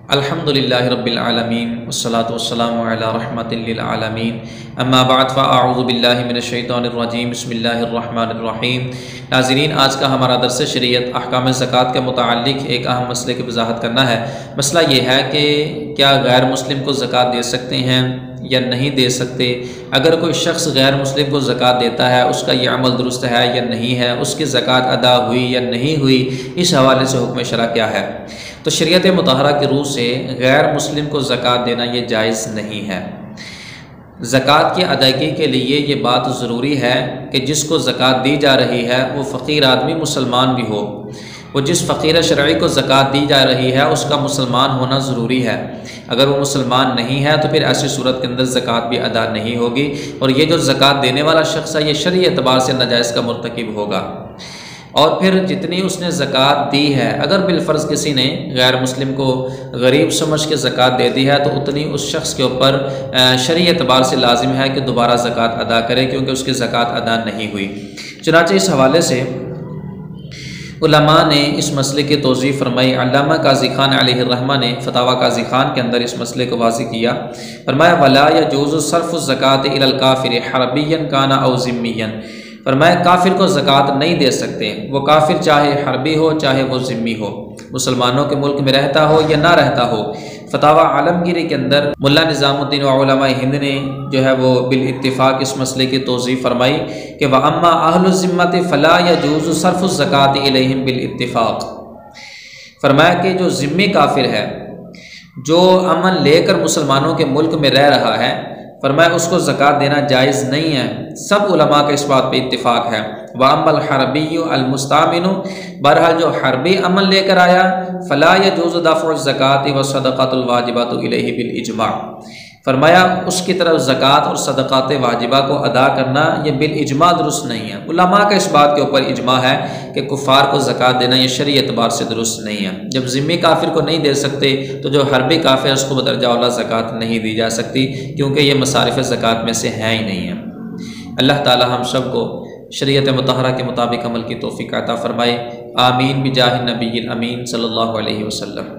अल्हम्दुलिल्लाहि रब्बिल आलमीन वस्सलातु वस्सलामु अला रहमतिल लिल आलमीन अम्मा बाद फ़अऊज़ु बिल्लाहि मिनश शैतानिर रजीम बिस्मिल्लाहिर रहमानिर रहीम। नाज़रीन, आज का हमारा दर्स शरीयत अहकाम ज़कात के मुताल्लिक़ एक अहम मसले की वज़ाहत करना है। मसला ये है कि क्या गैर मुस्लिम को ज़कात दे सकते हैं या नहीं दे सकते। अगर कोई शख्स गैर मुस्लिम को ज़कात देता है, उसका ये अमल दुरुस्त है या नहीं है, उसकी ज़कात अदा हुई या नहीं हुई, इस हवाले से हुक्म शरअ क्या है। तो शरीयत मुतहरा की रूह से गैर मुस्लिम को ज़कात देना ये जायज़ नहीं है। ज़कात की अदायगी के लिए ये बात ज़रूरी है कि जिसको ज़कात दी जा रही है वो फ़कीर आदमी मुसलमान भी हो। वो जिस फ़कीर शरई को ज़कात दी जा रही है उसका मुसलमान होना ज़रूरी है। अगर वो मुसलमान नहीं है तो फिर ऐसी सूरत के अंदर ज़कात भी अदा नहीं होगी और ये जो ज़कात देने वाला शख्स है ये शरई एतबार से नाजायज़ का मुर्तकिब होगा। और फिर जितनी उसने ज़कात दी है, अगर बिलफ़र्ज़ किसी ने गैर मुस्लिम को गरीब समझ के ज़कात दे दी है तो उतनी उस शख्स के ऊपर शरई एतबार से लाजिम है कि दोबारा ज़कात अदा करे, क्योंकि उसकी ज़कात अदा नहीं हुई। चुनांचे इस हवाले से उलमा ने इस मसले की तोज़ीह फरमाई। अल्लामा काज़ी ख़ान अलैहिर्रहमा ने फ़तावा काज़ी ख़ान के अंदर इस मसले को वाज़िह किया। फरमाया वला यजूज़ु सर्फ़ु ज़कात इलल काफ़िर हरबिय्यन काना औ ज़िम्मिय्यन। फरमाया काफिर को ज़कात नहीं दे सकते, वो काफिर चाहे हरबी हो चाहे वो ज़िम्मी हो, मुसलमानों के मुल्क में रहता हो या ना रहता हो। फतावा आलमगीरी के अंदर मुल्ला निज़ामुद्दीन व उलमाए हिंद ने जो है वो बिल इत्तिफ़ाक़ इस मसले की तोज़ीह फरमाई कि व अम्मा अहलु ज़िम्मति फ़ला यजूज़ु सर्फ़ु ज़कात इलैहिम बिल इत्तिफ़ाक़। फरमाया कि जो ज़िम्मी काफिर है, जो अमन लेकर मुसलमानों के मुल्क में रह रहा है, फरमाया उसको ज़कात देना जायज़ नहीं है। सब उलमा का इस बात पे इत्तिफ़ाक़ है। वाम्मल हरबिय्यु अल मुस्तामिनु, बहरहाल जो हरबी अमल लेकर आया, फ़ला यजूज़ु दफ़्उ ज़काति व सदक़ातुल वाजिबातु इलैहि बिल इजमा। फरमाया उसकी तरफ ज़कात और सदक़ात वाजिबा को अदा करना ये बिल इजमा दुरुस्त नहीं है। उलमा का इस बात के ऊपर इजमा है कि कुफ़ार को ज़कात देना ये शरई एतबार से दुरुस्त नहीं है। जब ज़िम्मी काफिर को नहीं दे सकते तो जो हरबी काफिर उसको बदरजा औला ज़कात नहीं दी जा सकती, क्योंकि ये मसारिफ़ ज़कात में से है ही नहीं है। अल्लाह ताला हम सब को शरीयत मुतहरा के मुताबिक अमल की तौफ़ीक़ अता फ़रमाए। आमीन बिजाहि नबील अमीन सल्लल्लाहु अलैहि वसल्लम।